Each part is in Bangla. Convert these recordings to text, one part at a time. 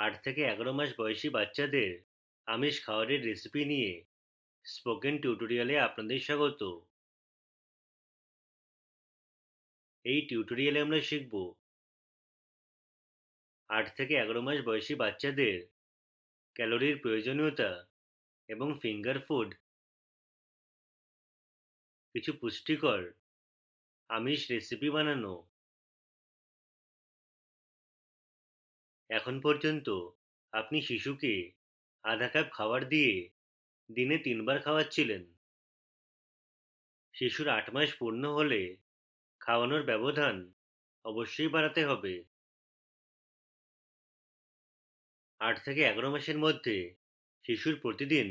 8 থেকে 11 মাস বয়সী বাচ্চাদের আমিষ খাবারের রেসিপি নিয়ে স্পোকেন টিউটোরিয়ালে আপনাদের স্বাগত। এই টিউটোরিয়ালে আমরা শিখব 8 থেকে 11 মাস বয়সী বাচ্চাদের ক্যালোরির প্রয়োজনীয়তা এবং ফিঙ্গার ফুড, কিছু পুষ্টিকর আমিষ রেসিপি বানানো। এখন পর্যন্ত আপনি শিশুকে আধা কাপ খাবার দিয়ে দিনে 3 বার খাওয়াচ্ছিলেন। শিশুর 8 মাস পূর্ণ হলে খাওয়ানোর ব্যবধান অবশ্যই বাড়াতে হবে। 8 থেকে 11 মাসের মধ্যে শিশুর প্রতিদিন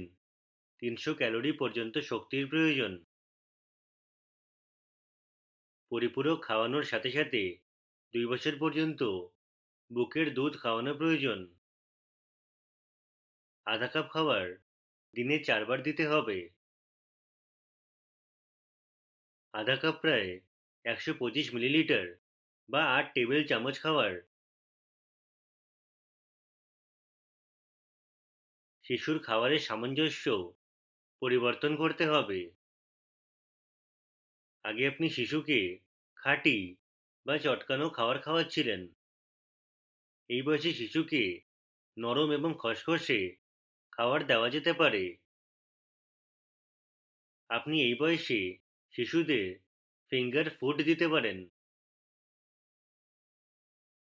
300 ক্যালোরি পর্যন্ত শক্তির প্রয়োজন। পরিপূরক খাওয়ানোর সাথে সাথে 2 বছর পর্যন্ত বুকের দুধ খাওয়ানো প্রয়োজন। আধা কাপ খাবার দিনে 4 বার দিতে হবে। আধা কাপ প্রায় 125 মিলিলিটার বা 8 টেবিল চামচ খাবার। শিশুর খাবারের সামঞ্জস্য পরিবর্তন করতে হবে। আগে আপনি শিশুকে খাঁটি বা চটকানো খাবার খাওয়াচ্ছিলেন। এই বয়সী শিশুকে নরম এবং খসখসে খাবার দেওয়া যেতে পারে। আপনি এই বয়সে শিশুদের ফিঙ্গার ফুড দিতে পারেন।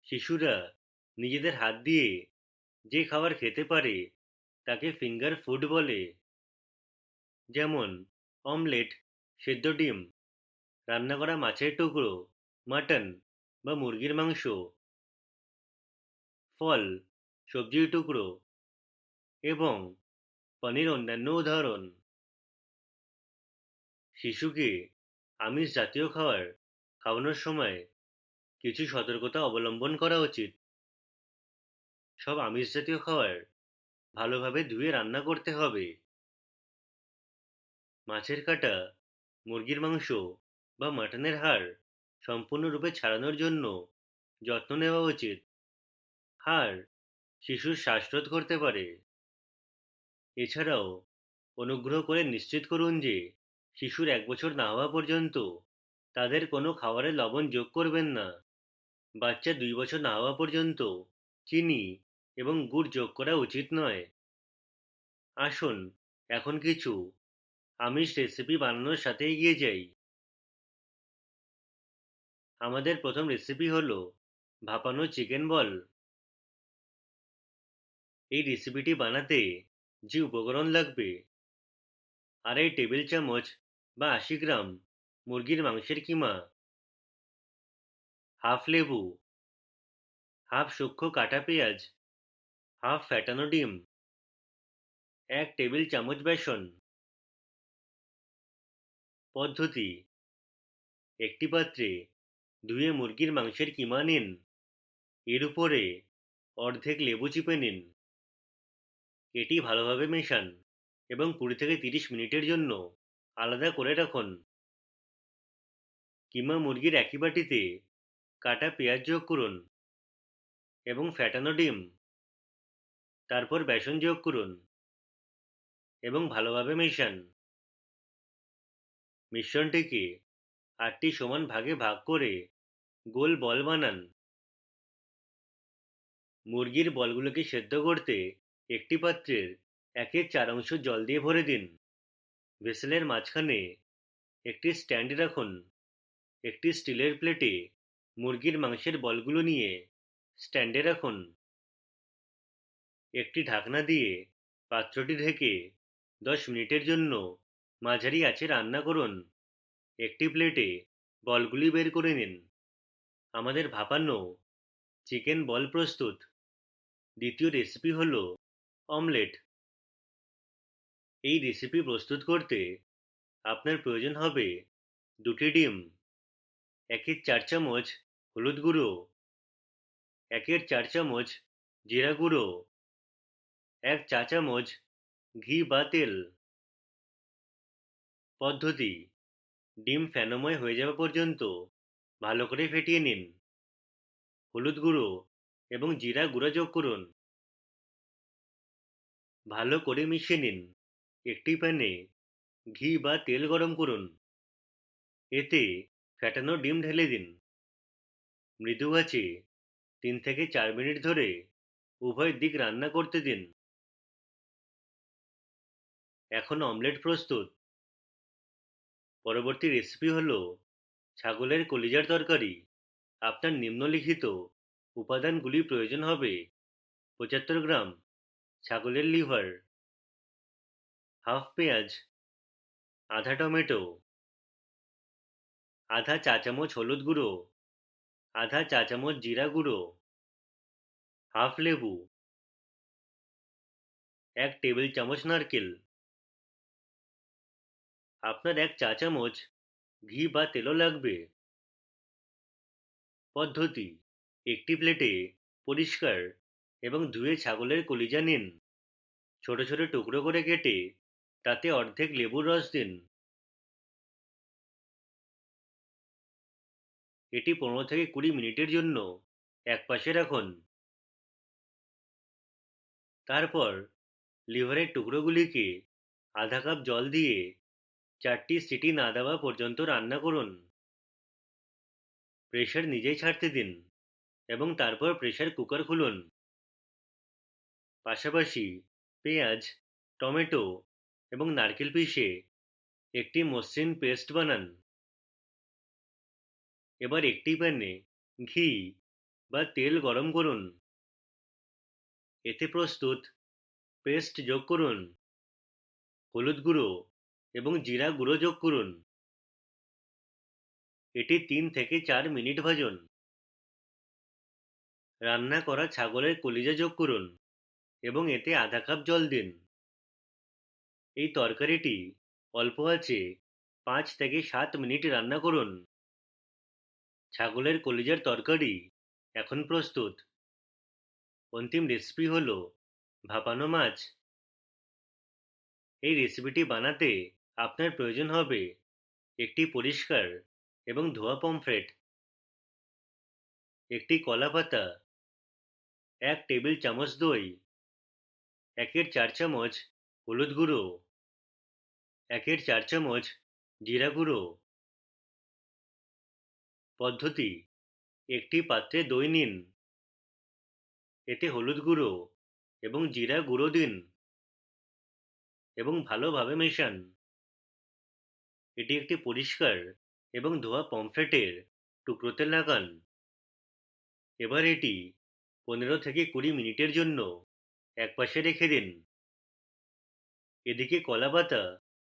শিশুরা নিজেদের হাত দিয়ে যে খাবার খেতে পারে তাকে ফিঙ্গার ফুড বলে, যেমন অমলেট, সেদ্ধ ডিম, রান্না করা মাছের টুকরো, মাটন বা মুরগির মাংস, ফল, সবজির টুকরো এবং পনির অন্যান্য উদাহরণ। শিশুকে আমিষ জাতীয় খাবার খাওয়ানোর সময় কিছু সতর্কতা অবলম্বন করা উচিত। সব আমিষ জাতীয় খাবার ভালোভাবে ধুয়ে রান্না করতে হবে। মাছের কাঁটা, মুরগির মাংস বা মাটনের হাড় সম্পূর্ণরূপে ছাড়ানোর জন্য যত্ন নেওয়া উচিত। হাড় শিশুর শ্বাসরোধ করতে পারে। এছাড়াও অনুগ্রহ করে নিশ্চিত করুন যে শিশুর 1 বছর না হওয়া পর্যন্ত তাদের কোনো খাবারে লবণ যোগ করবেন না। বাচ্চা 2 বছর না হওয়া পর্যন্ত চিনি এবং গুড় যোগ করা উচিত নয়। আসুন এখন কিছু আমিষ রেসিপি বানানোর সাথে এগিয়ে যাই। আমাদের প্রথম রেসিপি হলো ভাপানো চিকেন বল। এই রেসিপিটি বানাতে যে উপকরণ লাগবে: 2.5 টেবিল চামচ বা 80 গ্রাম মুরগির মাংসের কিমা, হাফ লেবু, হাফ সূক্ষ্ম কাটা পেঁয়াজ, হাফ ফ্যাটানো ডিম, 1 টেবিল চামচ বেসন। পদ্ধতি: একটি পাত্রে ধুয়ে মুরগির মাংসের কিমা নিন। এর উপরে অর্ধেক লেবু চিপে নিন। এটি ভালোভাবে মেশান এবং 20 থেকে 30 মিনিটের জন্য আলাদা করে রাখুন। কিমা মুরগির একই বাটিতে কাটা পেঁয়াজ যোগ করুন এবং ফ্যাটানো ডিম, তারপর বেসন যোগ করুন এবং ভালোভাবে মেশান। মিশ্রণটিকে 8টি সমান ভাগে ভাগ করে গোল বল বানান। মুরগির বলগুলোকে সেদ্ধ করতে একটি পাত্রের 1/4 অংশ জল দিয়ে ভরে দিন। ভেসেলের মাঝখানে একটি স্ট্যান্ড রাখুন। একটি স্টিলের প্লেটে মুরগির মাংসের বলগুলো নিয়ে স্ট্যান্ডে রাখুন। একটি ঢাকনা দিয়ে পাত্রটি ঢেকে 10 মিনিটের জন্য মাঝারি আঁচে রান্না করুন। একটি প্লেটে বলগুলি বের করে নিন। আমাদের ভাপানো চিকেন বল প্রস্তুত। দ্বিতীয় রেসিপি হলো অমলেট। এই রেসিপি প্রস্তুত করতে আপনার প্রয়োজন হবে 2টি ডিম, 1/4 চামচ হলুদ গুঁড়ো, 1/4 চামচ জিরা গুঁড়ো, 1 চা চামচ ঘি বা তেল। পদ্ধতি: ডিম ফেনময় হয়ে যাওয়া পর্যন্ত ভালো করে ফেটিয়ে নিন। হলুদ গুঁড়ো এবং জিরা গুঁড়া যোগ করুন। ভালো করে মিশিয়ে নিন। একটি প্যানে ঘি বা তেল গরম করুন। এতে ফ্যাটানো ডিম ঢেলে দিন। মৃদু আঁচে 3 থেকে 4 মিনিট ধরে উভয় দিক রান্না করতে দিন। এখন অমলেট প্রস্তুত। পরবর্তী রেসিপি হলো ছাগলের কলিজার তরকারি। আপনার নিম্নলিখিত উপাদানগুলি প্রয়োজন হবে: 75 গ্রাম ছাগলের লিভার, হাফ পেঁয়াজ, আধা টমেটো, আধা চা চামচ হলুদ গুঁড়ো, আধা চা চামচ জিরা গুঁড়ো, হাফ লেবু, 1 টেবিল চামচ নারকেল। আপনার 1 চা চামচ ঘি বা তেলও লাগবে। পদ্ধতি: একটি প্লেটে পরিষ্কার এবং ধুয়ে ছাগলের কলিজা নিন। ছোট ছোট টুকরো করে কেটে তাতে অর্ধেক লেবুর রস দিন। এটি 15 থেকে 20 মিনিটের জন্য একপাশে রাখুন। তারপর লিভারের টুকরোগুলিকে আধা কাপ জল দিয়ে 4টি সিটি না দেওয়া পর্যন্ত রান্না করুন। প্রেশার নিজেই ছাড়তে দিন এবং তারপর প্রেশার কুকার খুলুন। পাশাপাশি পেঁয়াজ, টমেটো এবং নারকেল পিষে একটি মসৃণ পেস্ট বানান। এবার একটি প্যানে ঘি বা তেল গরম করুন। এতে প্রস্তুত পেস্ট যোগ করুন। হলুদ গুঁড়ো এবং জিরা গুঁড়ো যোগ করুন। এটি 3 থেকে 4 মিনিট ভাজুন। রান্না করা ছাগলের কলিজা যোগ করুন এবং এতে আধা কাপ জল দিন। এই তরকারিটি অল্প আঁচে 5 থেকে 7 মিনিট রান্না করুন। ছাগলের কলিজার তরকারি এখন প্রস্তুত। অন্তিম রেসিপি হলো ভাপানো মাছ। এই রেসিপিটি বানাতে আপনার প্রয়োজন হবে একটি পরিষ্কার এবং ধোয়া পমফ্রেট, একটি কলা পাতা, 1 টেবিল চামচ দই, 1/4 চামচ হলুদ গুঁড়ো, 1/4 চামচ জিরা গুঁড়ো। পদ্ধতি: একটি পাত্রে দই নিন। এতে হলুদ গুঁড়ো এবং জিরা গুঁড়ো দিন এবং ভালোভাবে মেশান। এটি একটি পরিষ্কার এবং ধোয়া পমফ্রেটের টুকরোতে লাগান। এবার এটি 15 থেকে 20 মিনিটের জন্য একপাশে রেখে দিন। এদিকে কলা পাতা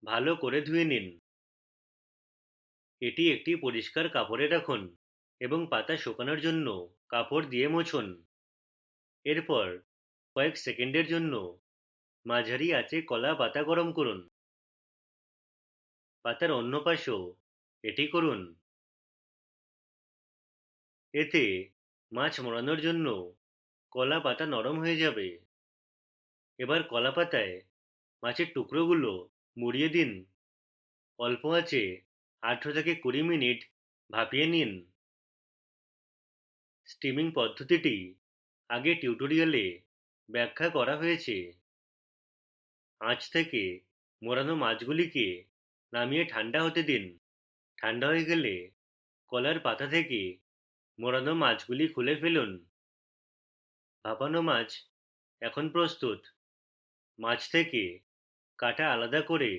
ভালো করে ধুয়ে নিন। এটি একটি পরিষ্কার কাপড়ে রাখুন এবং পাতা শুকানোর জন্য কাপড় দিয়ে মুছুন। এরপর কয়েক সেকেন্ডের জন্য মাঝারি আঁচে কলা পাতা গরম করুন। পাতার অন্য পাশও এটি করুন। এতে মাছ মোড়ানোর জন্য কলা পাতা নরম হয়ে যাবে। এবার কলা পাতায় মাছের টুকরোগুলো মুড়িয়ে দিন। অল্প আঁচে 18 থেকে 20 মিনিট ভাপিয়ে নিন। স্টিমিং পদ্ধতিটি আগে টিউটোরিয়ালে ব্যাখ্যা করা হয়েছে। আঁচ থেকে মোড়ানো মাছগুলিকে নামিয়ে ঠান্ডা হতে দিন। ঠান্ডা হয়ে গেলে কলার পাতা থেকে মোড়ানো মাছগুলি খুলে ফেলুন। ভাপানো মাছ এখন প্রস্তুত। মাছ থেকে কাটা আলাদা করে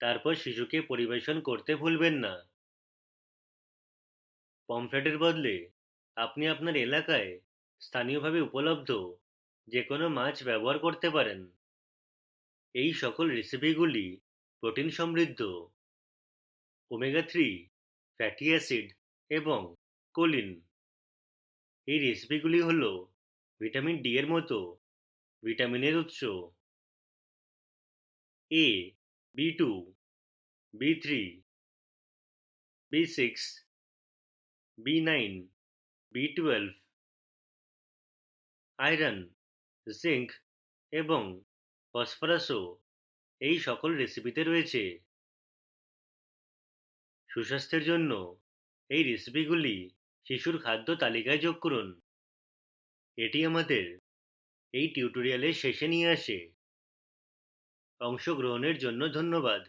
তারপর শিশুকে পরিবেশন করতে ভুলবেন না। পমফ্রেটের বদলে আপনি আপনার এলাকায় স্থানীয়ভাবে উপলব্ধ যে কোনো মাছ ব্যবহার করতে পারেন। এই সকল রেসিপিগুলি প্রোটিন সমৃদ্ধ, ওমেগা 3 ফ্যাটি অ্যাসিড এবং কোলিন। এই রেসিপিগুলি হলো ভিটামিন ডি এর মতো ভিটামিনের উৎস। এ, বি2, বি3, বি6, বি9, বি12, আয়রন, জিঙ্ক এবং ফসফরাসও এই সকল রেসিপিতে রয়েছে। সুস্বাস্থ্যের জন্য এই রেসিপিগুলি শিশুর খাদ্য তালিকায় যোগ করুন। এটি আমাদের এই টিউটোরিয়ালের শেষে নিয়ে আসে। অংশগ্রহণের জন্য ধন্যবাদ।